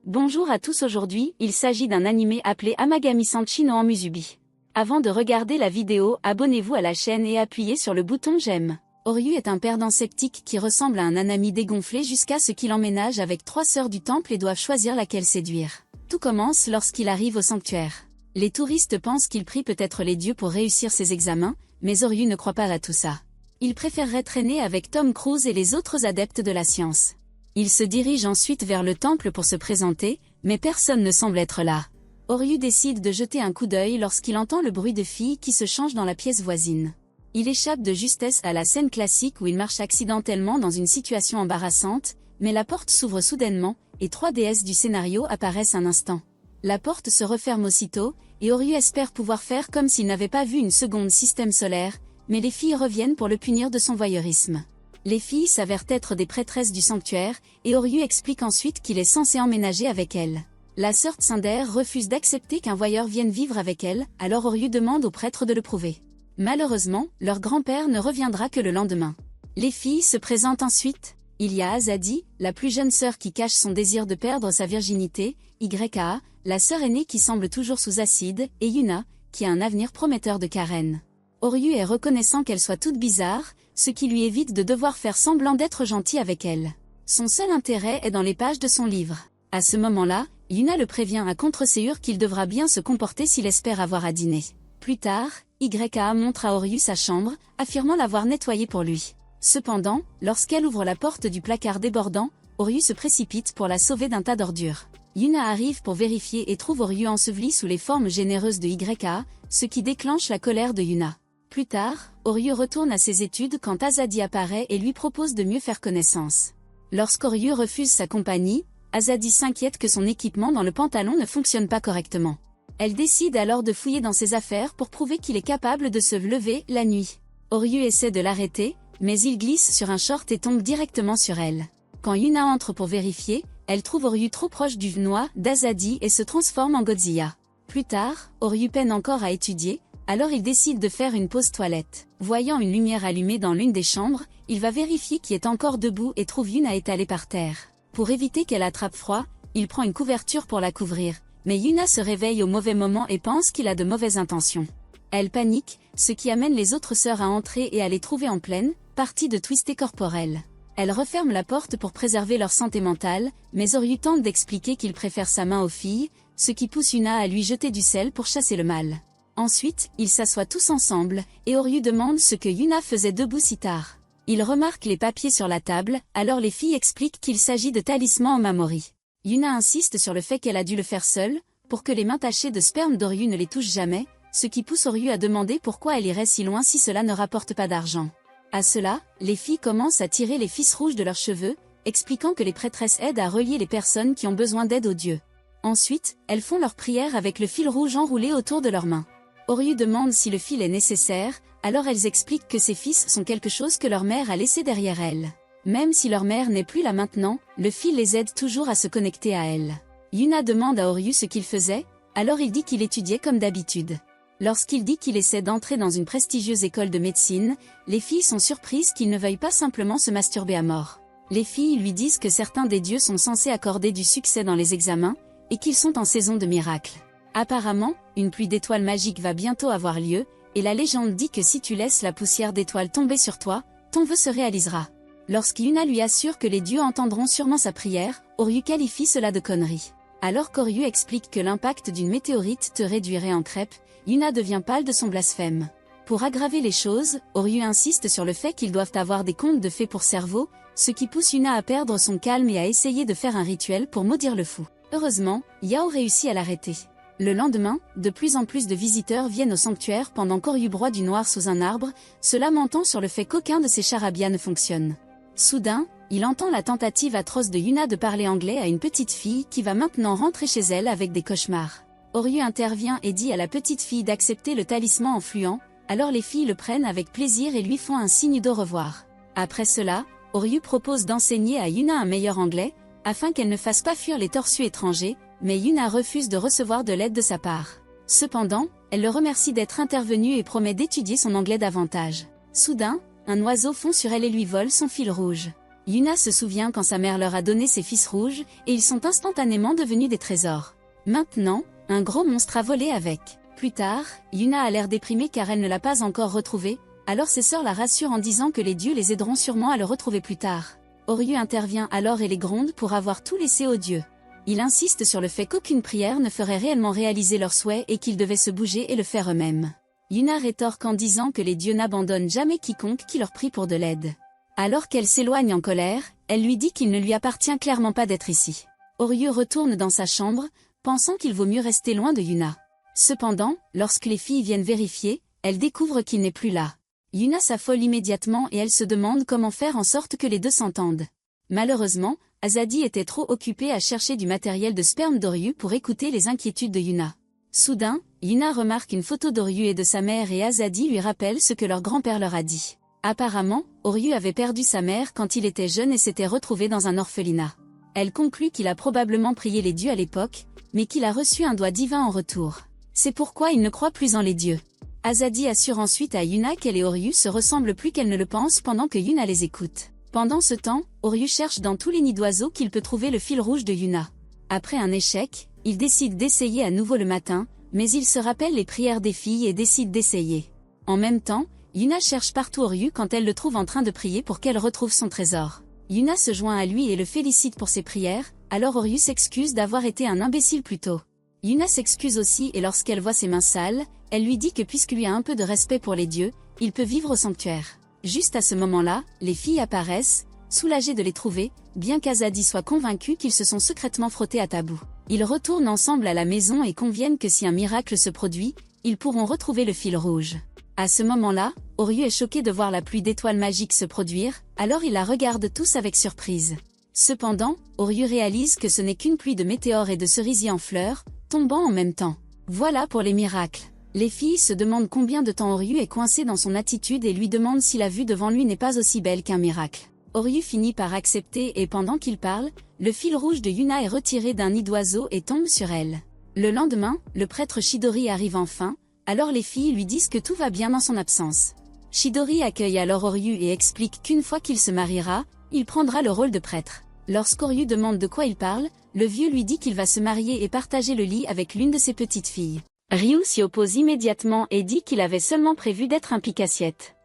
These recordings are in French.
Bonjour à tous, aujourd'hui, il s'agit d'un animé appelé Amagami-Sanchi no Musubi. Avant de regarder la vidéo, abonnez-vous à la chaîne et appuyez sur le bouton j'aime. Oryu est un perdant sceptique qui ressemble à un Nanami dégonflé jusqu'à ce qu'il emménage avec 3 sœurs du temple et doivent choisir laquelle séduire. Tout commence lorsqu'il arrive au sanctuaire. Les touristes pensent qu'il prie peut-être les dieux pour réussir ses examens, mais Oryu ne croit pas à tout ça. Il préférerait traîner avec Tom Cruise et les autres adeptes de la science. Il se dirige ensuite vers le temple pour se présenter, mais personne ne semble être là. Oryu décide de jeter un coup d'œil lorsqu'il entend le bruit de filles qui se changent dans la pièce voisine. Il échappe de justesse à la scène classique où il marche accidentellement dans une situation embarrassante, mais la porte s'ouvre soudainement, et 3 déesses du scénario apparaissent un instant. La porte se referme aussitôt, et Oryu espère pouvoir faire comme s'il n'avait pas vu une seconde système solaire, mais les filles reviennent pour le punir de son voyeurisme. Les filles s'avèrent être des prêtresses du sanctuaire, et Oryu explique ensuite qu'il est censé emménager avec elles. La sœur Tsunder refuse d'accepter qu'un voyeur vienne vivre avec elle, alors Oryu demande au prêtre de le prouver. Malheureusement, leur grand-père ne reviendra que le lendemain. Les filles se présentent ensuite. Il y a Azadi, la plus jeune sœur qui cache son désir de perdre sa virginité, YA, la sœur aînée qui semble toujours sous acide, et Yuna, qui a un avenir prometteur de Karen. Oryu est reconnaissant qu'elle soit toute bizarre, ce qui lui évite de devoir faire semblant d'être gentil avec elle. Son seul intérêt est dans les pages de son livre. À ce moment-là, Yuna le prévient à contre-ségur qu'il devra bien se comporter s'il espère avoir à dîner. Plus tard, YA montre à Oryu sa chambre, affirmant l'avoir nettoyée pour lui. Cependant, lorsqu'elle ouvre la porte du placard débordant, Oryu se précipite pour la sauver d'un tas d'ordures. Yuna arrive pour vérifier et trouve Oryu enseveli sous les formes généreuses de YA, ce qui déclenche la colère de Yuna. Plus tard, Oryu retourne à ses études quand Azadi apparaît et lui propose de mieux faire connaissance. Lorsqu'Oryu refuse sa compagnie, Azadi s'inquiète que son équipement dans le pantalon ne fonctionne pas correctement. Elle décide alors de fouiller dans ses affaires pour prouver qu'il est capable de se lever la nuit. Oryu essaie de l'arrêter, mais il glisse sur un short et tombe directement sur elle. Quand Yuna entre pour vérifier, elle trouve Oryu trop proche du noix d'Azadi et se transforme en Godzilla. Plus tard, Oryu peine encore à étudier, alors il décide de faire une pause toilette. Voyant une lumière allumée dans l'une des chambres, il va vérifier qui est encore debout et trouve Yuna étalée par terre. Pour éviter qu'elle attrape froid, il prend une couverture pour la couvrir, mais Yuna se réveille au mauvais moment et pense qu'il a de mauvaises intentions. Elle panique, ce qui amène les autres sœurs à entrer et à les trouver en pleine partie de twisté corporel. Elle referme la porte pour préserver leur santé mentale, mais Oryu tente d'expliquer qu'il préfère sa main aux filles, ce qui pousse Yuna à lui jeter du sel pour chasser le mal. Ensuite, ils s'assoient tous ensemble, et Oryu demande ce que Yuna faisait debout si tard. Il remarque les papiers sur la table, alors les filles expliquent qu'il s'agit de talismans en Mamori. Yuna insiste sur le fait qu'elle a dû le faire seule, pour que les mains tachées de sperme d'Oryu ne les touchent jamais, ce qui pousse Oryu à demander pourquoi elle irait si loin si cela ne rapporte pas d'argent. À cela, les filles commencent à tirer les fils rouges de leurs cheveux, expliquant que les prêtresses aident à relier les personnes qui ont besoin d'aide aux dieux. Ensuite, elles font leur prière avec le fil rouge enroulé autour de leurs mains. Oryu demande si le fil est nécessaire, alors elles expliquent que ces fils sont quelque chose que leur mère a laissé derrière elles. Même si leur mère n'est plus là maintenant, le fil les aide toujours à se connecter à elle. Yuna demande à Oryu ce qu'il faisait, alors il dit qu'il étudiait comme d'habitude. Lorsqu'il dit qu'il essaie d'entrer dans une prestigieuse école de médecine, les filles sont surprises qu'il ne veuille pas simplement se masturber à mort. Les filles lui disent que certains des dieux sont censés accorder du succès dans les examens, et qu'ils sont en saison de miracles. Apparemment, une pluie d'étoiles magiques va bientôt avoir lieu, et la légende dit que si tu laisses la poussière d'étoiles tomber sur toi, ton vœu se réalisera. Lorsqu'Yuna lui assure que les dieux entendront sûrement sa prière, Oryu qualifie cela de connerie. Alors qu'Oryu explique que l'impact d'une météorite te réduirait en crêpes, Yuna devient pâle de son blasphème. Pour aggraver les choses, Oryu insiste sur le fait qu'ils doivent avoir des contes de fées pour cerveau, ce qui pousse Yuna à perdre son calme et à essayer de faire un rituel pour maudire le fou. Heureusement, Yao réussit à l'arrêter. Le lendemain, de plus en plus de visiteurs viennent au sanctuaire pendant qu'Oryu broie du noir sous un arbre, se lamentant sur le fait qu'aucun de ses charabia ne fonctionne. Soudain, il entend la tentative atroce de Yuna de parler anglais à une petite fille qui va maintenant rentrer chez elle avec des cauchemars. Oryu intervient et dit à la petite fille d'accepter le talisman en fluant, alors les filles le prennent avec plaisir et lui font un signe d'au revoir. Après cela, Oryu propose d'enseigner à Yuna un meilleur anglais, afin qu'elle ne fasse pas fuir les torsus étrangers, mais Yuna refuse de recevoir de l'aide de sa part. Cependant, elle le remercie d'être intervenue et promet d'étudier son anglais davantage. Soudain, un oiseau fond sur elle et lui vole son fil rouge. Yuna se souvient quand sa mère leur a donné ses fils rouges, et ils sont instantanément devenus des trésors. Maintenant, un gros monstre a volé avec. Plus tard, Yuna a l'air déprimée car elle ne l'a pas encore retrouvé, alors ses sœurs la rassurent en disant que les dieux les aideront sûrement à le retrouver plus tard. Oryu intervient alors et les gronde pour avoir tout laissé aux dieux. Il insiste sur le fait qu'aucune prière ne ferait réellement réaliser leurs souhaits et qu'ils devaient se bouger et le faire eux-mêmes. Yuna rétorque en disant que les dieux n'abandonnent jamais quiconque qui leur prie pour de l'aide. Alors qu'elle s'éloigne en colère, elle lui dit qu'il ne lui appartient clairement pas d'être ici. Oryu retourne dans sa chambre, pensant qu'il vaut mieux rester loin de Yuna. Cependant, lorsque les filles viennent vérifier, elles découvrent qu'il n'est plus là. Yuna s'affole immédiatement et elle se demande comment faire en sorte que les deux s'entendent. Malheureusement, Azadi était trop occupée à chercher du matériel de sperme d'Oryu pour écouter les inquiétudes de Yuna. Soudain, Yuna remarque une photo d'Oryu et de sa mère et Azadi lui rappelle ce que leur grand-père leur a dit. Apparemment, Oryu avait perdu sa mère quand il était jeune et s'était retrouvé dans un orphelinat. Elle conclut qu'il a probablement prié les dieux à l'époque, mais qu'il a reçu un doigt divin en retour. C'est pourquoi il ne croit plus en les dieux. Azadi assure ensuite à Yuna qu'elle et Oryu se ressemblent plus qu'elle ne le pense pendant que Yuna les écoute. Pendant ce temps, Oryu cherche dans tous les nids d'oiseaux qu'il peut trouver le fil rouge de Yuna. Après un échec, il décide d'essayer à nouveau le matin, mais il se rappelle les prières des filles et décide d'essayer. En même temps, Yuna cherche partout Oryu quand elle le trouve en train de prier pour qu'elle retrouve son trésor. Yuna se joint à lui et le félicite pour ses prières, alors Oryu s'excuse d'avoir été un imbécile plus tôt. Yuna s'excuse aussi et lorsqu'elle voit ses mains sales, elle lui dit que puisqu'il a un peu de respect pour les dieux, il peut vivre au sanctuaire. Juste à ce moment-là, les filles apparaissent, soulagées de les trouver, bien qu'Azadi soit convaincu qu'ils se sont secrètement frottés à Tabou. Ils retournent ensemble à la maison et conviennent que si un miracle se produit, ils pourront retrouver le fil rouge. À ce moment-là, Oryu est choqué de voir la pluie d'étoiles magiques se produire, alors il la regarde tous avec surprise. Cependant, Oryu réalise que ce n'est qu'une pluie de météores et de cerisiers en fleurs, tombant en même temps. Voilà pour les miracles. Les filles se demandent combien de temps Oryu est coincé dans son attitude et lui demandent si la vue devant lui n'est pas aussi belle qu'un miracle. Oryu finit par accepter et pendant qu'il parle, le fil rouge de Yuna est retiré d'un nid d'oiseau et tombe sur elle. Le lendemain, le prêtre Chidori arrive enfin, alors les filles lui disent que tout va bien dans son absence. Chidori accueille alors Oryu et explique qu'une fois qu'il se mariera, il prendra le rôle de prêtre. Lorsqu'Oryu demande de quoi il parle, le vieux lui dit qu'il va se marier et partager le lit avec l'une de ses petites filles. Ryu s'y oppose immédiatement et dit qu'il avait seulement prévu d'être un pique-assiette.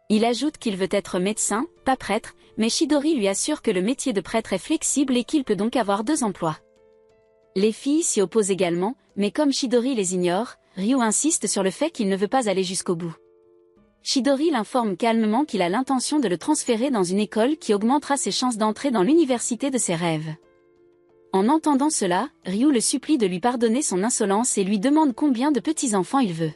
Il ajoute qu'il veut être médecin, pas prêtre, mais Chidori lui assure que le métier de prêtre est flexible et qu'il peut donc avoir 2 emplois. Les filles s'y opposent également, mais comme Chidori les ignore, Ryu insiste sur le fait qu'il ne veut pas aller jusqu'au bout. Chidori l'informe calmement qu'il a l'intention de le transférer dans une école qui augmentera ses chances d'entrer dans l'université de ses rêves. En entendant cela, Ryu le supplie de lui pardonner son insolence et lui demande combien de petits-enfants il veut.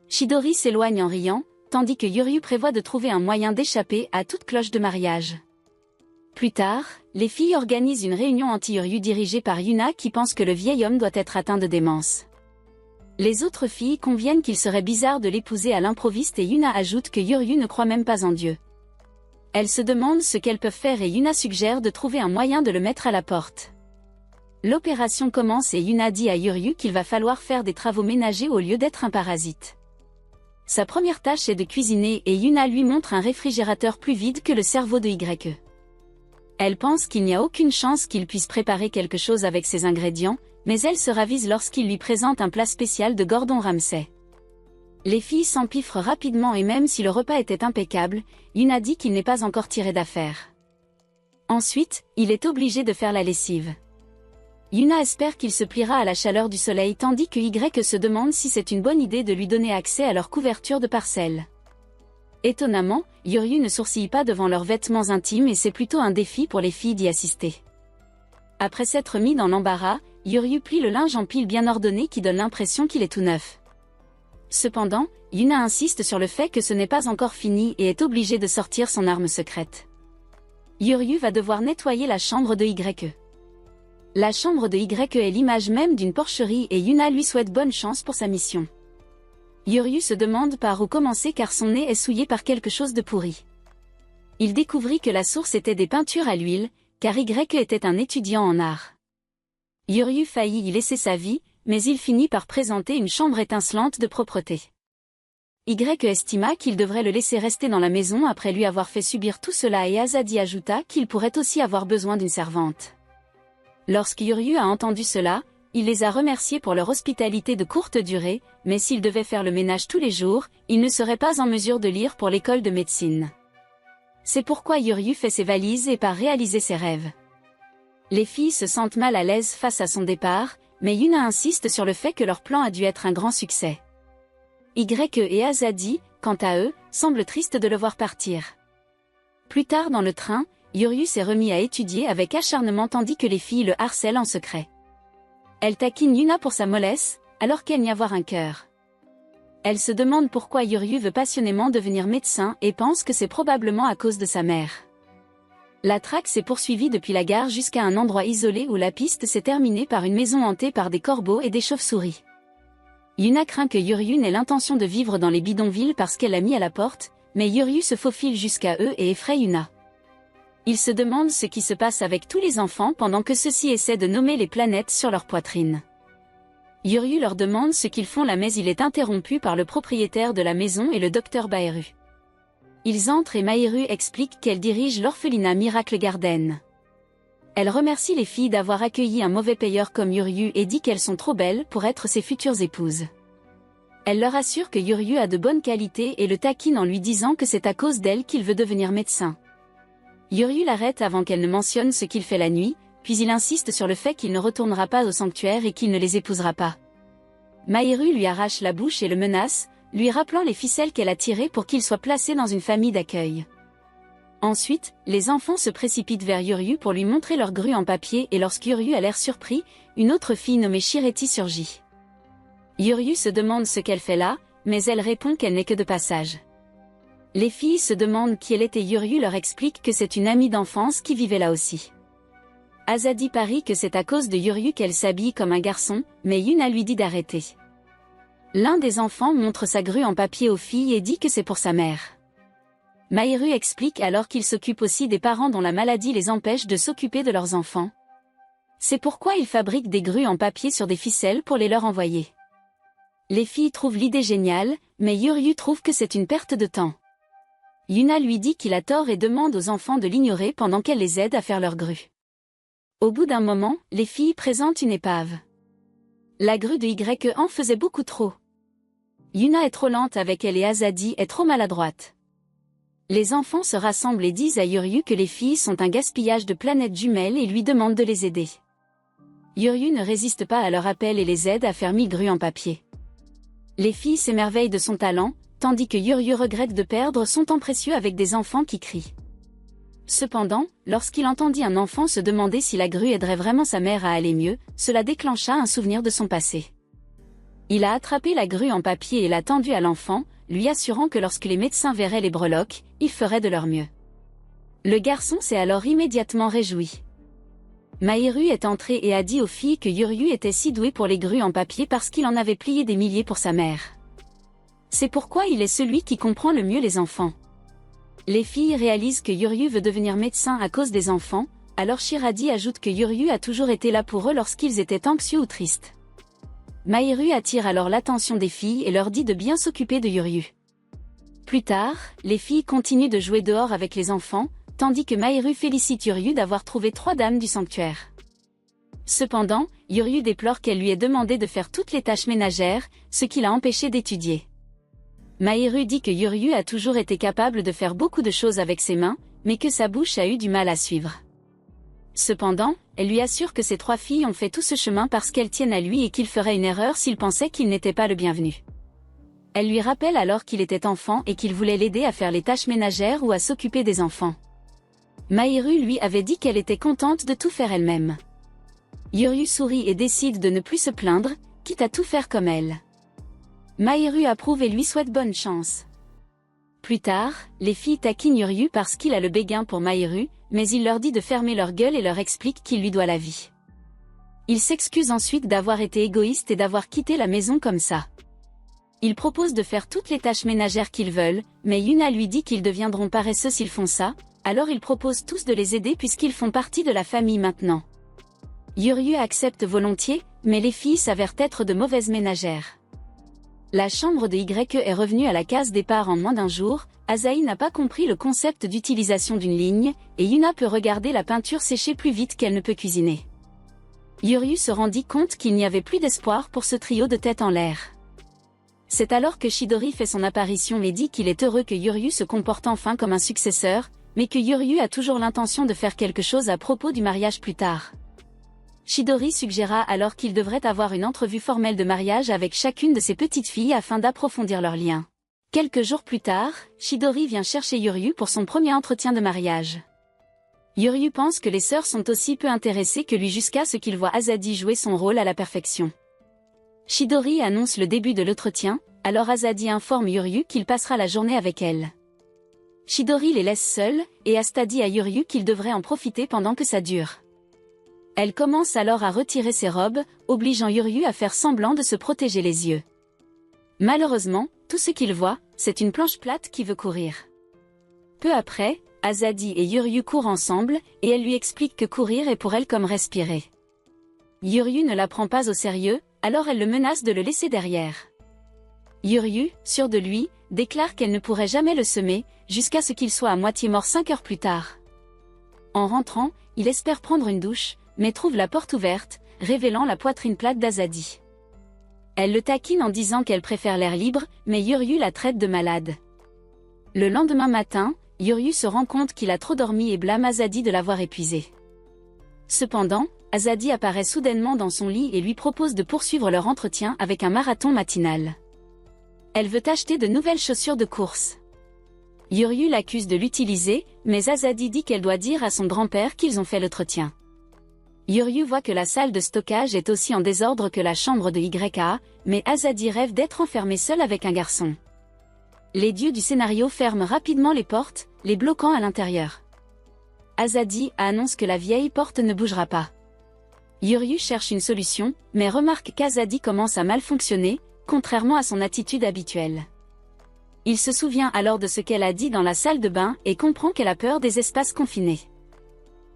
Chidori s'éloigne en riant, tandis que Yoryu prévoit de trouver un moyen d'échapper à toute cloche de mariage. Plus tard, les filles organisent une réunion anti-Yoryu dirigée par Yuna qui pense que le vieil homme doit être atteint de démence. Les autres filles conviennent qu'il serait bizarre de l'épouser à l'improviste et Yuna ajoute que Yoryu ne croit même pas en Dieu. Elles se demandent ce qu'elles peuvent faire et Yuna suggère de trouver un moyen de le mettre à la porte. L'opération commence et Yuna dit à Yoryu qu'il va falloir faire des travaux ménagers au lieu d'être un parasite. Sa première tâche est de cuisiner et Yuna lui montre un réfrigérateur plus vide que le cerveau de YE. Elle pense qu'il n'y a aucune chance qu'il puisse préparer quelque chose avec ces ingrédients, mais elle se ravise lorsqu'il lui présente un plat spécial de Gordon Ramsay. Les filles s'empiffrent rapidement et même si le repas était impeccable, Yuna dit qu'il n'est pas encore tiré d'affaire. Ensuite, il est obligé de faire la lessive. Yuna espère qu'il se pliera à la chaleur du soleil tandis que YE se demande si c'est une bonne idée de lui donner accès à leur couverture de parcelles. Étonnamment, Yoryu ne sourcille pas devant leurs vêtements intimes et c'est plutôt un défi pour les filles d'y assister. Après s'être mis dans l'embarras, Yoryu plie le linge en piles bien ordonnées qui donne l'impression qu'il est tout neuf. Cependant, Yuna insiste sur le fait que ce n'est pas encore fini et est obligée de sortir son arme secrète. Yoryu va devoir nettoyer la chambre de YE. La chambre de YE est l'image même d'une porcherie et Yuna lui souhaite bonne chance pour sa mission. Yoryu se demande par où commencer car son nez est souillé par quelque chose de pourri. Il découvrit que la source était des peintures à l'huile, car YE était un étudiant en art. Yoryu faillit y laisser sa vie, mais il finit par présenter une chambre étincelante de propreté. Y estima qu'il devrait le laisser rester dans la maison après lui avoir fait subir tout cela et Azadi ajouta qu'il pourrait aussi avoir besoin d'une servante. Lorsque Yuryu a entendu cela, il les a remerciés pour leur hospitalité de courte durée, mais s'il devait faire le ménage tous les jours, il ne serait pas en mesure de lire pour l'école de médecine. C'est pourquoi Yuryu fait ses valises et part réaliser ses rêves. Les filles se sentent mal à l'aise face à son départ, mais Yuna insiste sur le fait que leur plan a dû être un grand succès. Y et Azadi, quant à eux, semblent tristes de le voir partir. Plus tard dans le train, Yuryu s'est remis à étudier avec acharnement tandis que les filles le harcèlent en secret. Elle taquine Yuna pour sa mollesse, alors qu'elle n'y a voir un cœur. Elle se demande pourquoi Yuryu veut passionnément devenir médecin et pense que c'est probablement à cause de sa mère. La traque s'est poursuivie depuis la gare jusqu'à un endroit isolé où la piste s'est terminée par une maison hantée par des corbeaux et des chauves-souris. Yuna craint que Yuryu n'ait l'intention de vivre dans les bidonvilles parce qu'elle l'a mis à la porte, mais Yuryu se faufile jusqu'à eux et effraie Yuna. Il se demande ce qui se passe avec tous les enfants pendant que ceux-ci essaient de nommer les planètes sur leur poitrine. Yuryu leur demande ce qu'ils font là mais il est interrompu par le propriétaire de la maison et le docteur Baeru. Ils entrent et Mahiru explique qu'elle dirige l'orphelinat Miracle Garden. Elle remercie les filles d'avoir accueilli un mauvais payeur comme Yuryu et dit qu'elles sont trop belles pour être ses futures épouses. Elle leur assure que Yuryu a de bonnes qualités et le taquine en lui disant que c'est à cause d'elle qu'il veut devenir médecin. Yuryu l'arrête avant qu'elle ne mentionne ce qu'il fait la nuit, puis il insiste sur le fait qu'il ne retournera pas au sanctuaire et qu'il ne les épousera pas. Mahiru lui arrache la bouche et le menace, lui rappelant les ficelles qu'elle a tirées pour qu'il soit placé dans une famille d'accueil. Ensuite, les enfants se précipitent vers Yuryu pour lui montrer leur grue en papier et lorsqu'Yuryu a l'air surpris, une autre fille nommée Shireti surgit. Yuryu se demande ce qu'elle fait là, mais elle répond qu'elle n'est que de passage. Les filles se demandent qui elle est et Yuryu leur explique que c'est une amie d'enfance qui vivait là aussi. Azadi parie que c'est à cause de Yuryu qu'elle s'habille comme un garçon, mais Yuna lui dit d'arrêter. L'un des enfants montre sa grue en papier aux filles et dit que c'est pour sa mère. Mahiru explique alors qu'il s'occupe aussi des parents dont la maladie les empêche de s'occuper de leurs enfants. C'est pourquoi il fabrique des grues en papier sur des ficelles pour les leur envoyer. Les filles trouvent l'idée géniale, mais Yuryu trouve que c'est une perte de temps. Yuna lui dit qu'il a tort et demande aux enfants de l'ignorer pendant qu'elle les aide à faire leurs grues. Au bout d'un moment, les filles présentent une épave. La grue de Y en faisait beaucoup trop. Yuna est trop lente avec elle et Azadi est trop maladroite. Les enfants se rassemblent et disent à Yuryu que les filles sont un gaspillage de planètes jumelles et lui demandent de les aider. Yuryu ne résiste pas à leur appel et les aide à faire 1000 grues en papier. Les filles s'émerveillent de son talent, tandis que Yuryu regrette de perdre son temps précieux avec des enfants qui crient. Cependant, lorsqu'il entendit un enfant se demander si la grue aiderait vraiment sa mère à aller mieux, cela déclencha un souvenir de son passé. Il a attrapé la grue en papier et l'a tendue à l'enfant, lui assurant que lorsque les médecins verraient les breloques, ils feraient de leur mieux. Le garçon s'est alors immédiatement réjoui. Mahiru est entré et a dit aux filles que Yuryu était si doué pour les grues en papier parce qu'il en avait plié des milliers pour sa mère. C'est pourquoi il est celui qui comprend le mieux les enfants. Les filles réalisent que Yuryu veut devenir médecin à cause des enfants, alors Shiradi ajoute que Yuryu a toujours été là pour eux lorsqu'ils étaient anxieux ou tristes. Mahiru attire alors l'attention des filles et leur dit de bien s'occuper de Yuryu. Plus tard, les filles continuent de jouer dehors avec les enfants, tandis que Mahiru félicite Yuryu d'avoir trouvé 3 dames du sanctuaire. Cependant, Yuryu déplore qu'elle lui ait demandé de faire toutes les tâches ménagères, ce qui l'a empêché d'étudier. Mahiru dit que Yuryu a toujours été capable de faire beaucoup de choses avec ses mains, mais que sa bouche a eu du mal à suivre. Cependant, elle lui assure que ces 3 filles ont fait tout ce chemin parce qu'elles tiennent à lui et qu'il ferait une erreur s'il pensait qu'il n'était pas le bienvenu. Elle lui rappelle alors qu'il était enfant et qu'il voulait l'aider à faire les tâches ménagères ou à s'occuper des enfants. Mahiru lui avait dit qu'elle était contente de tout faire elle-même. Yuryu sourit et décide de ne plus se plaindre, quitte à tout faire comme elle. Mahiru approuve et lui souhaite bonne chance. Plus tard, les filles taquinent Yuryu parce qu'il a le béguin pour Mahiru, mais il leur dit de fermer leur gueule et leur explique qu'il lui doit la vie. Il s'excuse ensuite d'avoir été égoïste et d'avoir quitté la maison comme ça. Il propose de faire toutes les tâches ménagères qu'ils veulent, mais Yuna lui dit qu'ils deviendront paresseux s'ils font ça, alors il propose tous de les aider puisqu'ils font partie de la famille maintenant. Yuryu accepte volontiers, mais les filles s'avèrent être de mauvaises ménagères. La chambre de YE est revenue à la case départ en moins d'un jour. Asahi n'a pas compris le concept d'utilisation d'une ligne, et Yuna peut regarder la peinture sécher plus vite qu'elle ne peut cuisiner. Yuryu se rendit compte qu'il n'y avait plus d'espoir pour ce trio de tête en l'air. C'est alors que Chidori fait son apparition et dit qu'il est heureux que Yuryu se comporte enfin comme un successeur, mais que Yuryu a toujours l'intention de faire quelque chose à propos du mariage plus tard. Chidori suggéra alors qu'il devrait avoir une entrevue formelle de mariage avec chacune de ses petites filles afin d'approfondir leurs liens. Quelques jours plus tard, Chidori vient chercher Yuryu pour son premier entretien de mariage. Yuryu pense que les sœurs sont aussi peu intéressées que lui jusqu'à ce qu'il voit Azadi jouer son rôle à la perfection. Chidori annonce le début de l'entretien, alors Azadi informe Yuryu qu'il passera la journée avec elle. Chidori les laisse seuls, et Asta dit à Yuryu qu'il devrait en profiter pendant que ça dure. Elle commence alors à retirer ses robes, obligeant Yuryu à faire semblant de se protéger les yeux. Malheureusement, tout ce qu'il voit, c'est une planche plate qui veut courir. Peu après, Azadi et Yuryu courent ensemble, et elle lui explique que courir est pour elle comme respirer. Yuryu ne la prend pas au sérieux, alors elle le menace de le laisser derrière. Yuryu, sûre de lui, déclare qu'elle ne pourrait jamais le semer, jusqu'à ce qu'il soit à moitié mort 5 heures plus tard. En rentrant, il espère prendre une douche, mais trouve la porte ouverte, révélant la poitrine plate d'Azadi. Elle le taquine en disant qu'elle préfère l'air libre, mais Yuryu la traite de malade. Le lendemain matin, Yuryu se rend compte qu'il a trop dormi et blâme Azadi de l'avoir épuisé. Cependant, Azadi apparaît soudainement dans son lit et lui propose de poursuivre leur entretien avec un marathon matinal. Elle veut acheter de nouvelles chaussures de course. Yuryu l'accuse de l'utiliser, mais Azadi dit qu'elle doit dire à son grand-père qu'ils ont fait l'entretien. Yuryu voit que la salle de stockage est aussi en désordre que la chambre de YA, mais Azadi rêve d'être enfermée seule avec un garçon. Les dieux du scénario ferment rapidement les portes, les bloquant à l'intérieur. Azadi annonce que la vieille porte ne bougera pas. Yuryu cherche une solution, mais remarque qu'Azadi commence à mal fonctionner, contrairement à son attitude habituelle. Il se souvient alors de ce qu'elle a dit dans la salle de bain et comprend qu'elle a peur des espaces confinés.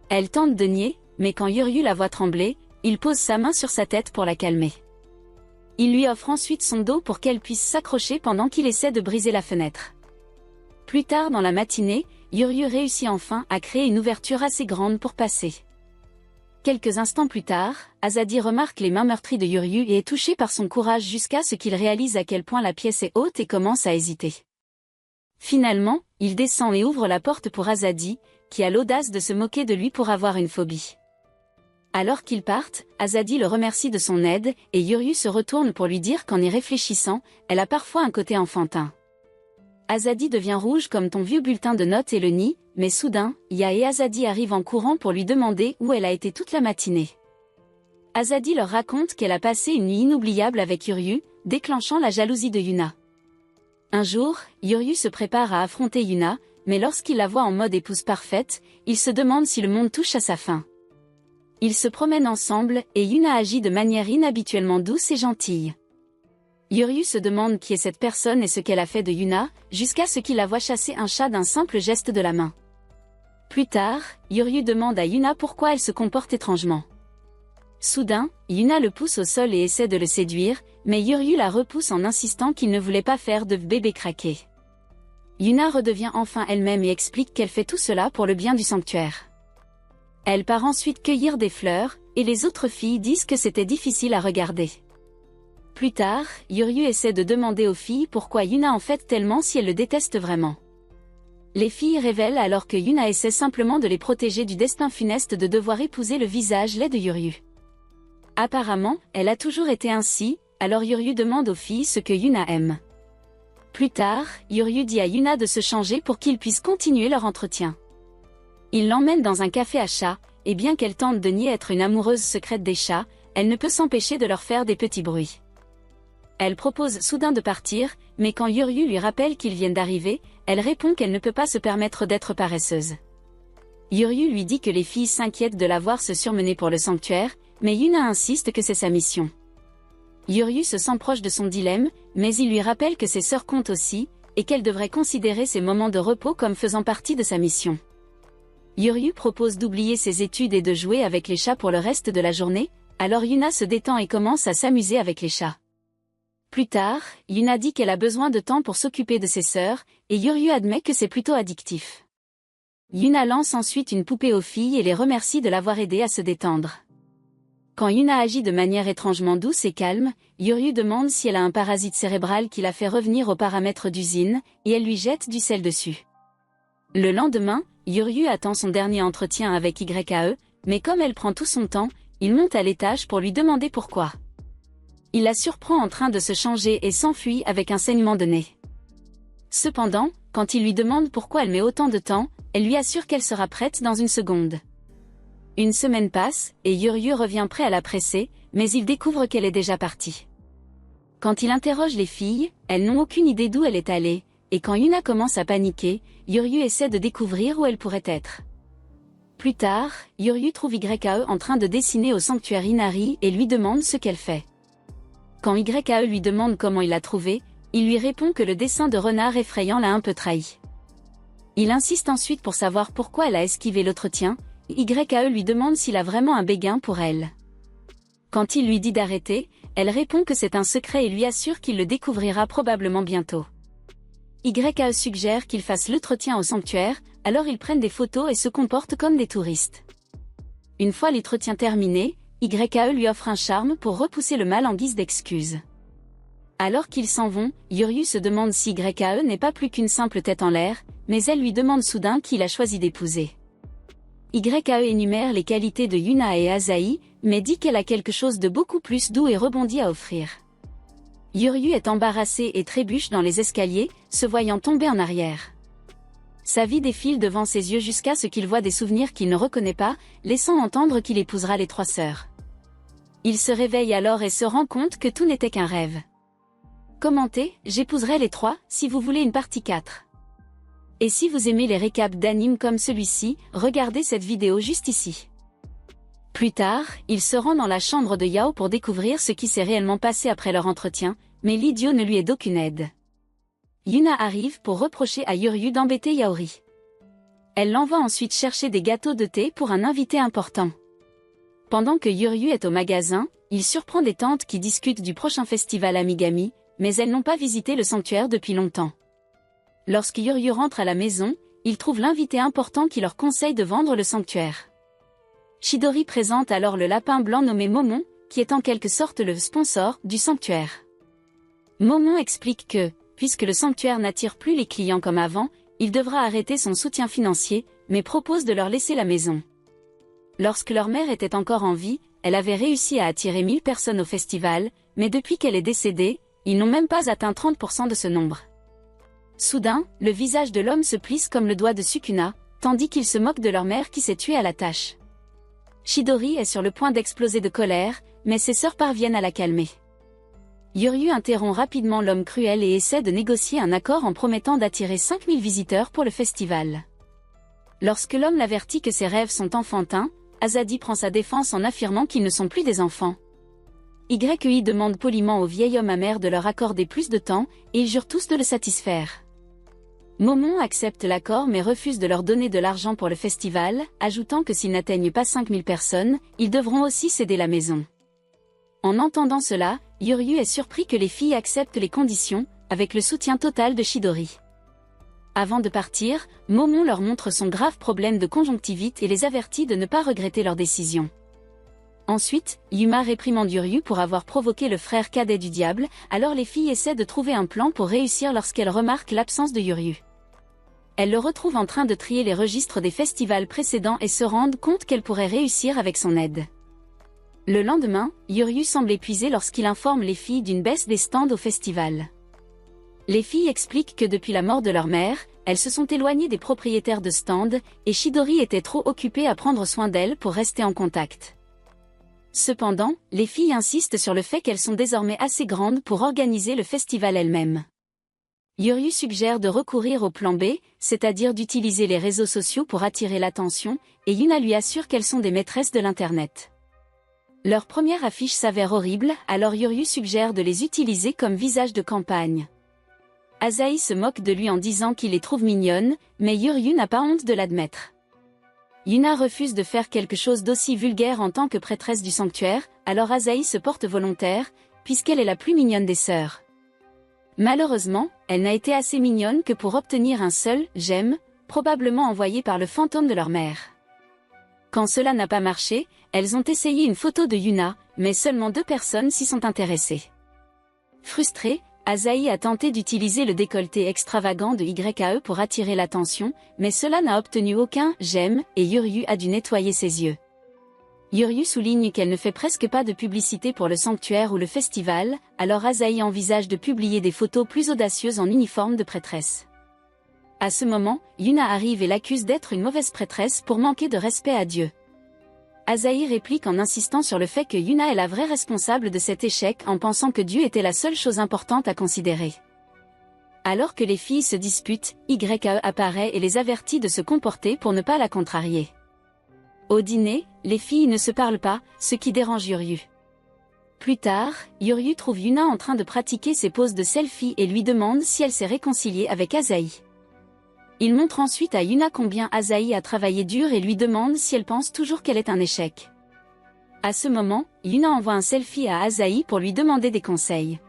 Elle tente de nier, mais quand Yuryu la voit trembler, il pose sa main sur sa tête pour la calmer. Il lui offre ensuite son dos pour qu'elle puisse s'accrocher pendant qu'il essaie de briser la fenêtre. Plus tard dans la matinée, Yuryu réussit enfin à créer une ouverture assez grande pour passer. Quelques instants plus tard, Azadi remarque les mains meurtries de Yuryu et est touché par son courage jusqu'à ce qu'il réalise à quel point la pièce est haute et commence à hésiter. Finalement, il descend et ouvre la porte pour Azadi, qui a l'audace de se moquer de lui pour avoir une phobie. Alors qu'ils partent, Azadi le remercie de son aide, et Yuryu se retourne pour lui dire qu'en y réfléchissant, elle a parfois un côté enfantin. Azadi devient rouge comme ton vieux bulletin de notes et le nie, mais soudain, Ya et Azadi arrivent en courant pour lui demander où elle a été toute la matinée. Azadi leur raconte qu'elle a passé une nuit inoubliable avec Yuryu, déclenchant la jalousie de Yuna. Un jour, Yuryu se prépare à affronter Yuna, mais lorsqu'il la voit en mode épouse parfaite, il se demande si le monde touche à sa fin. Ils se promènent ensemble, et Yuna agit de manière inhabituellement douce et gentille. Yuryu se demande qui est cette personne et ce qu'elle a fait de Yuna, jusqu'à ce qu'il la voie chasser un chat d'un simple geste de la main. Plus tard, Yuryu demande à Yuna pourquoi elle se comporte étrangement. Soudain, Yuna le pousse au sol et essaie de le séduire, mais Yuryu la repousse en insistant qu'il ne voulait pas faire de bébé craqué. Yuna redevient enfin elle-même et explique qu'elle fait tout cela pour le bien du sanctuaire. Elle part ensuite cueillir des fleurs, et les autres filles disent que c'était difficile à regarder. Plus tard, Yuryu essaie de demander aux filles pourquoi Yuna en fait tellement si elle le déteste vraiment. Les filles révèlent alors que Yuna essaie simplement de les protéger du destin funeste de devoir épouser le visage laid de Yuryu. Apparemment, elle a toujours été ainsi, alors Yuryu demande aux filles ce que Yuna aime. Plus tard, Yuryu dit à Yuna de se changer pour qu'ils puissent continuer leur entretien. Il l'emmène dans un café à chats, et bien qu'elle tente de nier être une amoureuse secrète des chats, elle ne peut s'empêcher de leur faire des petits bruits. Elle propose soudain de partir, mais quand Yuryu lui rappelle qu'ils viennent d'arriver, elle répond qu'elle ne peut pas se permettre d'être paresseuse. Yuryu lui dit que les filles s'inquiètent de la voir se surmener pour le sanctuaire, mais Yuna insiste que c'est sa mission. Yuryu se sent proche de son dilemme, mais il lui rappelle que ses sœurs comptent aussi, et qu'elle devrait considérer ses moments de repos comme faisant partie de sa mission. Yuryu propose d'oublier ses études et de jouer avec les chats pour le reste de la journée, alors Yuna se détend et commence à s'amuser avec les chats. Plus tard, Yuna dit qu'elle a besoin de temps pour s'occuper de ses sœurs, et Yuryu admet que c'est plutôt addictif. Yuna lance ensuite une poupée aux filles et les remercie de l'avoir aidé à se détendre. Quand Yuna agit de manière étrangement douce et calme, Yuryu demande si elle a un parasite cérébral qui la fait revenir aux paramètres d'usine, et elle lui jette du sel dessus. Le lendemain, Yuryu attend son dernier entretien avec YAE, mais comme elle prend tout son temps, il monte à l'étage pour lui demander pourquoi. Il la surprend en train de se changer et s'enfuit avec un saignement de nez. Cependant, quand il lui demande pourquoi elle met autant de temps, elle lui assure qu'elle sera prête dans une seconde. Une semaine passe, et Yuryu revient prêt à la presser, mais il découvre qu'elle est déjà partie. Quand il interroge les filles, elles n'ont aucune idée d'où elle est allée, et quand Yuna commence à paniquer, Yuryu essaie de découvrir où elle pourrait être. Plus tard, Yuryu trouve YAE en train de dessiner au sanctuaire Inari et lui demande ce qu'elle fait. Quand YAE lui demande comment il l'a trouvée, il lui répond que le dessin de renard effrayant l'a un peu trahi. Il insiste ensuite pour savoir pourquoi elle a esquivé l'entretien. YAE lui demande s'il a vraiment un béguin pour elle. Quand il lui dit d'arrêter, elle répond que c'est un secret et lui assure qu'il le découvrira probablement bientôt. YAE suggère qu'ils fassent l'entretien au sanctuaire, alors ils prennent des photos et se comportent comme des touristes. Une fois l'entretien terminé, YAE lui offre un charme pour repousser le mal en guise d'excuse. Alors qu'ils s'en vont, Yuryu se demande si YAE n'est pas plus qu'une simple tête en l'air, mais elle lui demande soudain qui il a choisi d'épouser. YAE énumère les qualités de Yuna et Asahi, mais dit qu'elle a quelque chose de beaucoup plus doux et rebondi à offrir. Yuryu est embarrassé et trébuche dans les escaliers, se voyant tomber en arrière. Sa vie défile devant ses yeux jusqu'à ce qu'il voit des souvenirs qu'il ne reconnaît pas, laissant entendre qu'il épousera les 3 sœurs. Il se réveille alors et se rend compte que tout n'était qu'un rêve. Commentez, j'épouserai les 3, si vous voulez une partie 4. Et si vous aimez les récaps d'animes comme celui-ci, regardez cette vidéo juste ici. Plus tard, il se rend dans la chambre de Yao pour découvrir ce qui s'est réellement passé après leur entretien, mais l'idiot ne lui est d'aucune aide. Yuna arrive pour reprocher à Yuryu d'embêter Yaori. Elle l'envoie ensuite chercher des gâteaux de thé pour un invité important. Pendant que Yuryu est au magasin, il surprend des tantes qui discutent du prochain festival Amigami, mais elles n'ont pas visité le sanctuaire depuis longtemps. Lorsque Yuryu rentre à la maison, il trouve l'invité important qui leur conseille de vendre le sanctuaire. Chidori présente alors le lapin blanc nommé Momon, qui est en quelque sorte le sponsor du sanctuaire. Momon explique que, puisque le sanctuaire n'attire plus les clients comme avant, il devra arrêter son soutien financier, mais propose de leur laisser la maison. Lorsque leur mère était encore en vie, elle avait réussi à attirer 1000 personnes au festival, mais depuis qu'elle est décédée, ils n'ont même pas atteint 30% de ce nombre. Soudain, le visage de l'homme se plisse comme le doigt de Sukuna, tandis qu'il se moque de leur mère qui s'est tuée à la tâche. Chidori est sur le point d'exploser de colère, mais ses sœurs parviennent à la calmer. Yuryu interrompt rapidement l'homme cruel et essaie de négocier un accord en promettant d'attirer 5000 visiteurs pour le festival. Lorsque l'homme l'avertit que ses rêves sont enfantins, Azadi prend sa défense en affirmant qu'ils ne sont plus des enfants. YI demande poliment au vieil homme amer de leur accorder plus de temps, et ils jurent tous de le satisfaire. Momon accepte l'accord mais refuse de leur donner de l'argent pour le festival, ajoutant que s'ils n'atteignent pas 5000 personnes, ils devront aussi céder la maison. En entendant cela, Yuryu est surpris que les filles acceptent les conditions, avec le soutien total de Chidori. Avant de partir, Momon leur montre son grave problème de conjonctivite et les avertit de ne pas regretter leur décision. Ensuite, Yuma réprimande Yuryu pour avoir provoqué le frère cadet du diable, alors les filles essaient de trouver un plan pour réussir lorsqu'elles remarquent l'absence de Yuryu. Elles le retrouvent en train de trier les registres des festivals précédents et se rendent compte qu'elle pourrait réussir avec son aide. Le lendemain, Yuryu semble épuisé lorsqu'il informe les filles d'une baisse des stands au festival. Les filles expliquent que depuis la mort de leur mère, elles se sont éloignées des propriétaires de stands, et Chidori était trop occupée à prendre soin d'elles pour rester en contact. Cependant, les filles insistent sur le fait qu'elles sont désormais assez grandes pour organiser le festival elles-mêmes. Yuryu suggère de recourir au plan B, c'est-à-dire d'utiliser les réseaux sociaux pour attirer l'attention, et Yuna lui assure qu'elles sont des maîtresses de l'Internet. Leur première affiche s'avère horrible, alors Yuryu suggère de les utiliser comme visage de campagne. Asahi se moque de lui en disant qu'il les trouve mignonnes, mais Yuryu n'a pas honte de l'admettre. Yuna refuse de faire quelque chose d'aussi vulgaire en tant que prêtresse du sanctuaire, alors Asahi se porte volontaire, puisqu'elle est la plus mignonne des sœurs. Malheureusement, elle n'a été assez mignonne que pour obtenir un seul « j'aime », probablement envoyé par le fantôme de leur mère. Quand cela n'a pas marché, elles ont essayé une photo de Yuna, mais seulement 2 personnes s'y sont intéressées. Frustrée, Asahi a tenté d'utiliser le décolleté extravagant de YAE pour attirer l'attention, mais cela n'a obtenu aucun « j'aime » et Yuryu a dû nettoyer ses yeux. Yuryu souligne qu'elle ne fait presque pas de publicité pour le sanctuaire ou le festival, alors Asahi envisage de publier des photos plus audacieuses en uniforme de prêtresse. À ce moment, Yuna arrive et l'accuse d'être une mauvaise prêtresse pour manquer de respect à Dieu. Asahi réplique en insistant sur le fait que Yuna est la vraie responsable de cet échec en pensant que Dieu était la seule chose importante à considérer. Alors que les filles se disputent, YAE apparaît et les avertit de se comporter pour ne pas la contrarier. Au dîner, les filles ne se parlent pas, ce qui dérange Yuryu. Plus tard, Yuryu trouve Yuna en train de pratiquer ses poses de selfie et lui demande si elle s'est réconciliée avec Asahi. Il montre ensuite à Yuna combien Asahi a travaillé dur et lui demande si elle pense toujours qu'elle est un échec. À ce moment, Yuna envoie un selfie à Asahi pour lui demander des conseils.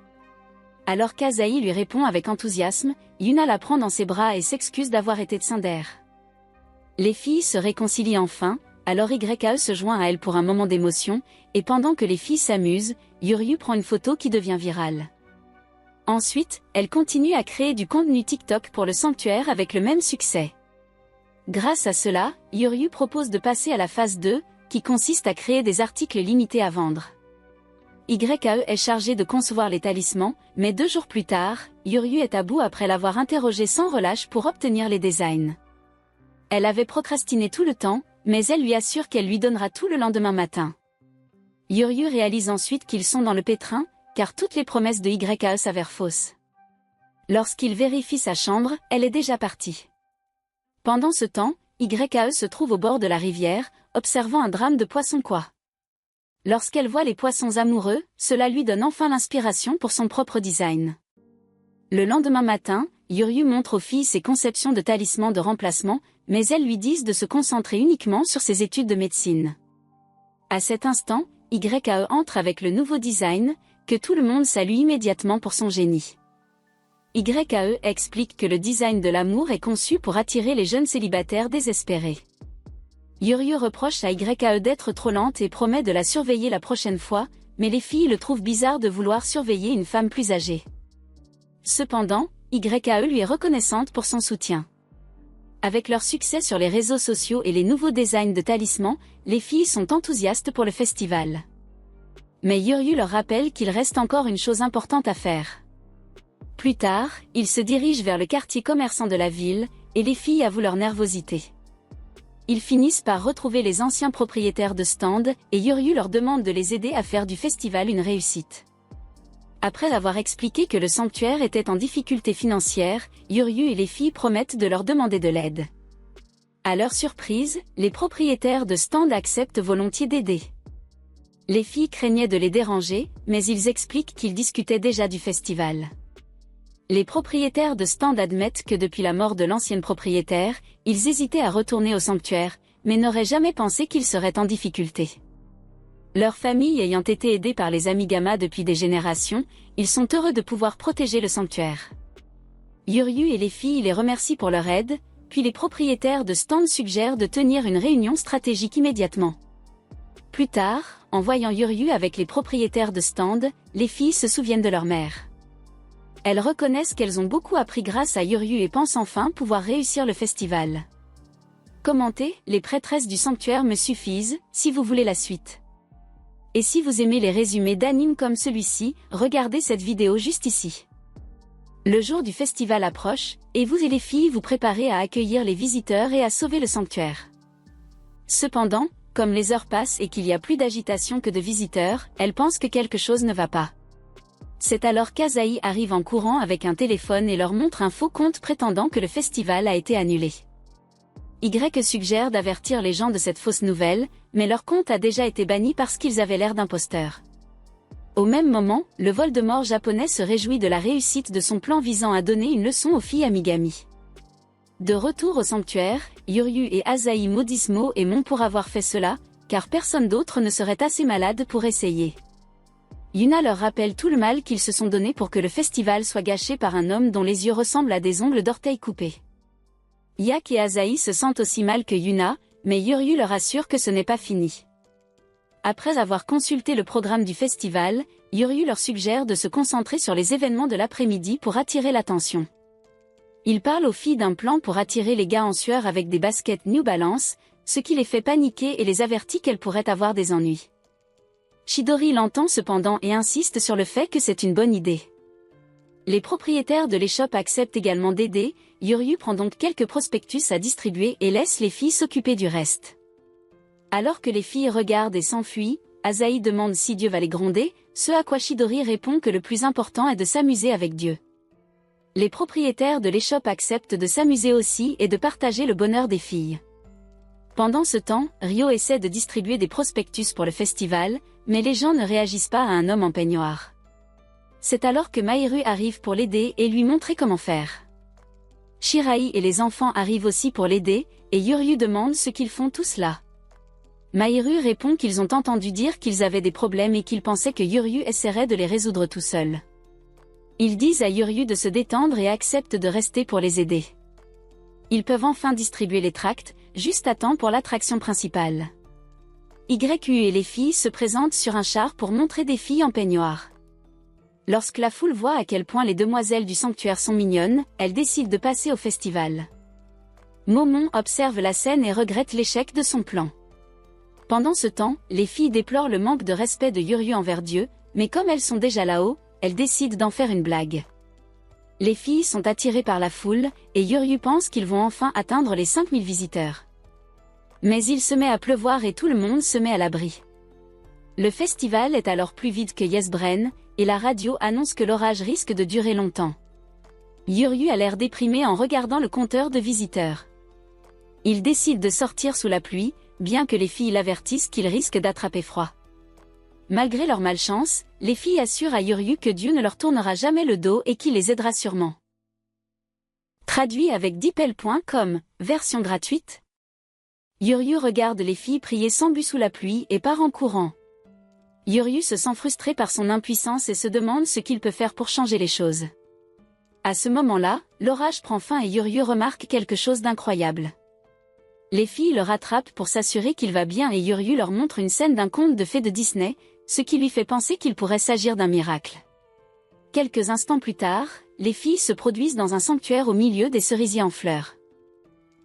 Alors qu'Asahi lui répond avec enthousiasme, Yuna la prend dans ses bras et s'excuse d'avoir été tsundere. Les filles se réconcilient enfin. Alors YAE se joint à elle pour un moment d'émotion, et pendant que les filles s'amusent, Yuryu prend une photo qui devient virale. Ensuite, elle continue à créer du contenu TikTok pour le sanctuaire avec le même succès. Grâce à cela, Yuryu propose de passer à la phase 2, qui consiste à créer des articles limités à vendre. YAE est chargé de concevoir les talismans, mais 2 jours plus tard, Yuryu est à bout après l'avoir interrogé sans relâche pour obtenir les designs. Elle avait procrastiné tout le temps, mais elle lui assure qu'elle lui donnera tout le lendemain matin. Yuryu réalise ensuite qu'ils sont dans le pétrin, car toutes les promesses de YAE s'avèrent fausses. Lorsqu'il vérifie sa chambre, elle est déjà partie. Pendant ce temps, YAE se trouve au bord de la rivière, observant un drame de poissons quoi. Lorsqu'elle voit les poissons amoureux, cela lui donne enfin l'inspiration pour son propre design. Le lendemain matin, Yuryu montre aux filles ses conceptions de talismans de remplacement, mais elles lui disent de se concentrer uniquement sur ses études de médecine. À cet instant, YAE entre avec le nouveau design, que tout le monde salue immédiatement pour son génie. YAE explique que le design de l'amour est conçu pour attirer les jeunes célibataires désespérés. Yuryu reproche à YAE d'être trop lente et promet de la surveiller la prochaine fois, mais les filles le trouvent bizarre de vouloir surveiller une femme plus âgée. Cependant, YAE lui est reconnaissante pour son soutien. Avec leur succès sur les réseaux sociaux et les nouveaux designs de talismans, les filles sont enthousiastes pour le festival. Mais Yuryu leur rappelle qu'il reste encore une chose importante à faire. Plus tard, ils se dirigent vers le quartier commerçant de la ville, et les filles avouent leur nervosité. Ils finissent par retrouver les anciens propriétaires de stands, et Yuryu leur demande de les aider à faire du festival une réussite. Après avoir expliqué que le sanctuaire était en difficulté financière, Yuryu et les filles promettent de leur demander de l'aide. À leur surprise, les propriétaires de stands acceptent volontiers d'aider. Les filles craignaient de les déranger, mais ils expliquent qu'ils discutaient déjà du festival. Les propriétaires de stands admettent que depuis la mort de l'ancienne propriétaire, ils hésitaient à retourner au sanctuaire, mais n'auraient jamais pensé qu'ils seraient en difficulté. Leur famille ayant été aidée par les Amigama depuis des générations, ils sont heureux de pouvoir protéger le sanctuaire. Yuryu et les filles les remercient pour leur aide, puis les propriétaires de stands suggèrent de tenir une réunion stratégique immédiatement. Plus tard, en voyant Yuryu avec les propriétaires de stands, les filles se souviennent de leur mère. Elles reconnaissent qu'elles ont beaucoup appris grâce à Yuryu et pensent enfin pouvoir réussir le festival. Commentez, les prêtresses du sanctuaire me suffisent, si vous voulez la suite. Et si vous aimez les résumés d'animes comme celui-ci, regardez cette vidéo juste ici. Le jour du festival approche, et vous et les filles vous préparez à accueillir les visiteurs et à sauver le sanctuaire. Cependant, comme les heures passent et qu'il y a plus d'agitation que de visiteurs, elles pensent que quelque chose ne va pas. C'est alors qu'Asahi arrive en courant avec un téléphone et leur montre un faux compte prétendant que le festival a été annulé. Y suggère d'avertir les gens de cette fausse nouvelle, mais leur compte a déjà été banni parce qu'ils avaient l'air d'imposteurs. Au même moment, le Voldemort japonais se réjouit de la réussite de son plan visant à donner une leçon aux filles Amigami. De retour au sanctuaire, Yuryu et Asahi maudissent Mo et Mon pour avoir fait cela, car personne d'autre ne serait assez malade pour essayer. Yuna leur rappelle tout le mal qu'ils se sont donné pour que le festival soit gâché par un homme dont les yeux ressemblent à des ongles d'orteils coupés. Yak et Asahi se sentent aussi mal que Yuna, mais Yuryu leur assure que ce n'est pas fini. Après avoir consulté le programme du festival, Yuryu leur suggère de se concentrer sur les événements de l'après-midi pour attirer l'attention. Il parle aux filles d'un plan pour attirer les gars en sueur avec des baskets New Balance, ce qui les fait paniquer et les avertit qu'elles pourraient avoir des ennuis. Chidori l'entend cependant et insiste sur le fait que c'est une bonne idée. Les propriétaires de l'échoppe acceptent également d'aider, Yuryu prend donc quelques prospectus à distribuer et laisse les filles s'occuper du reste. Alors que les filles regardent et s'enfuient, Asahi demande si Dieu va les gronder, ce à quoi Chidori répond que le plus important est de s'amuser avec Dieu. Les propriétaires de l'échoppe acceptent de s'amuser aussi et de partager le bonheur des filles. Pendant ce temps, Ryo essaie de distribuer des prospectus pour le festival, mais les gens ne réagissent pas à un homme en peignoir. C'est alors que Mahiru arrive pour l'aider et lui montrer comment faire. Shirai et les enfants arrivent aussi pour l'aider, et Yuryu demande ce qu'ils font tous là. Mahiru répond qu'ils ont entendu dire qu'ils avaient des problèmes et qu'ils pensaient que Yuryu essaierait de les résoudre tout seul. Ils disent à Yuryu de se détendre et acceptent de rester pour les aider. Ils peuvent enfin distribuer les tracts, juste à temps pour l'attraction principale. YU et les filles se présentent sur un char pour montrer des filles en peignoir. Lorsque la foule voit à quel point les demoiselles du sanctuaire sont mignonnes, elle décide de passer au festival. Momon observe la scène et regrette l'échec de son plan. Pendant ce temps, les filles déplorent le manque de respect de Yuryu envers Dieu, mais comme elles sont déjà là-haut, elles décident d'en faire une blague. Les filles sont attirées par la foule, et Yuryu pense qu'ils vont enfin atteindre les 5000 visiteurs. Mais il se met à pleuvoir et tout le monde se met à l'abri. Le festival est alors plus vide que Yesbren, et la radio annonce que l'orage risque de durer longtemps. Yuryu a l'air déprimé en regardant le compteur de visiteurs. Il décide de sortir sous la pluie, bien que les filles l'avertissent qu'il risque d'attraper froid. Malgré leur malchance, les filles assurent à Yuryu que Dieu ne leur tournera jamais le dos et qu'il les aidera sûrement. Traduit avec dipel.com, version gratuite. Yuryu regarde les filles prier sans but sous la pluie et part en courant. Yuryu se sent frustré par son impuissance et se demande ce qu'il peut faire pour changer les choses. À ce moment-là, l'orage prend fin et Yuryu remarque quelque chose d'incroyable. Les filles le rattrapent pour s'assurer qu'il va bien et Yuryu leur montre une scène d'un conte de fées de Disney, ce qui lui fait penser qu'il pourrait s'agir d'un miracle. Quelques instants plus tard, les filles se produisent dans un sanctuaire au milieu des cerisiers en fleurs.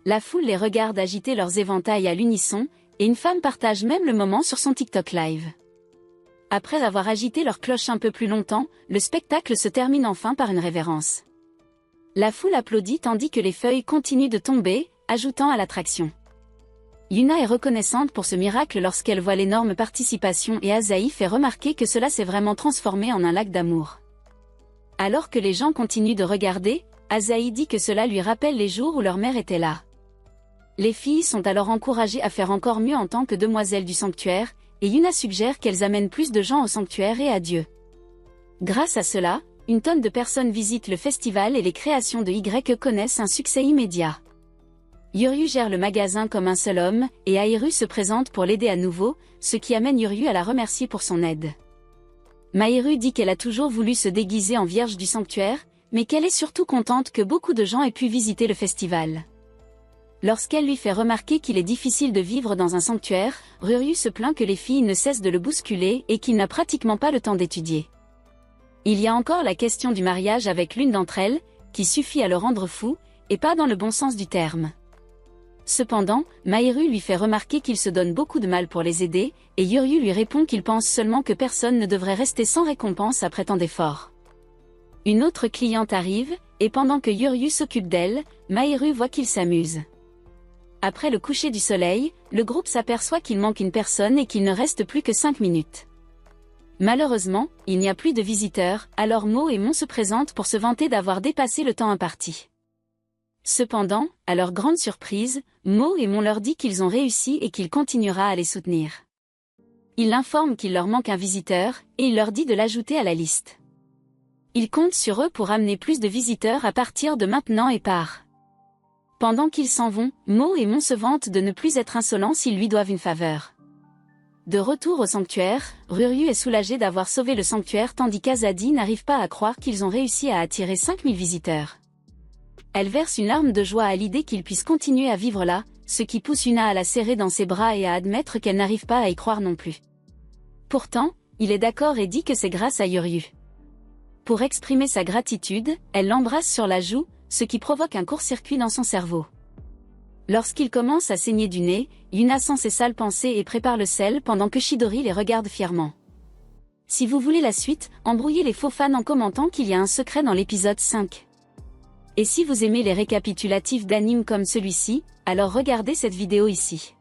La foule les regarde agiter leurs éventails à l'unisson, et une femme partage même le moment sur son TikTok Live. Après avoir agité leur cloche un peu plus longtemps, le spectacle se termine enfin par une révérence. La foule applaudit tandis que les feuilles continuent de tomber, ajoutant à l'attraction. Yuna est reconnaissante pour ce miracle lorsqu'elle voit l'énorme participation et Asahi fait remarquer que cela s'est vraiment transformé en un lac d'amour. Alors que les gens continuent de regarder, Asahi dit que cela lui rappelle les jours où leur mère était là. Les filles sont alors encouragées à faire encore mieux en tant que demoiselles du sanctuaire, et Yuna suggère qu'elles amènent plus de gens au sanctuaire et à Dieu. Grâce à cela, une tonne de personnes visitent le festival et les créations de Y connaissent un succès immédiat. Yuryu gère le magasin comme un seul homme, et Ahiru se présente pour l'aider à nouveau, ce qui amène Yuryu à la remercier pour son aide. Mahiru dit qu'elle a toujours voulu se déguiser en vierge du sanctuaire, mais qu'elle est surtout contente que beaucoup de gens aient pu visiter le festival. Lorsqu'elle lui fait remarquer qu'il est difficile de vivre dans un sanctuaire, Ruryu se plaint que les filles ne cessent de le bousculer et qu'il n'a pratiquement pas le temps d'étudier. Il y a encore la question du mariage avec l'une d'entre elles, qui suffit à le rendre fou, et pas dans le bon sens du terme. Cependant, Mahiru lui fait remarquer qu'il se donne beaucoup de mal pour les aider, et Yuryu lui répond qu'il pense seulement que personne ne devrait rester sans récompense après tant d'efforts. Une autre cliente arrive, et pendant que Yuryu s'occupe d'elle, Mahiru voit qu'il s'amuse. Après le coucher du soleil, le groupe s'aperçoit qu'il manque une personne et qu'il ne reste plus que 5 minutes. Malheureusement, il n'y a plus de visiteurs, alors Mo et Mon se présentent pour se vanter d'avoir dépassé le temps imparti. Cependant, à leur grande surprise, Mo et Mon leur dit qu'ils ont réussi et qu'il continuera à les soutenir. Il l'informe qu'il leur manque un visiteur, et il leur dit de l'ajouter à la liste. Il compte sur eux pour amener plus de visiteurs à partir de maintenant et part. Pendant qu'ils s'en vont, Mo et Mon se vantent de ne plus être insolents s'ils lui doivent une faveur. De retour au sanctuaire, Ruryu est soulagé d'avoir sauvé le sanctuaire tandis qu'Azadi n'arrive pas à croire qu'ils ont réussi à attirer 5000 visiteurs. Elle verse une larme de joie à l'idée qu'ils puissent continuer à vivre là, ce qui pousse Yuna à la serrer dans ses bras et à admettre qu'elle n'arrive pas à y croire non plus. Pourtant, il est d'accord et dit que c'est grâce à Ruryu. Pour exprimer sa gratitude, elle l'embrasse sur la joue, ce qui provoque un court-circuit dans son cerveau. Lorsqu'il commence à saigner du nez, Yuna sent ses sales pensées et prépare le sel pendant que Chidori les regarde fièrement. Si vous voulez la suite, embrouillez les faux fans en commentant qu'il y a un secret dans l'épisode 5. Et si vous aimez les récapitulatifs d'animes comme celui-ci, alors regardez cette vidéo ici.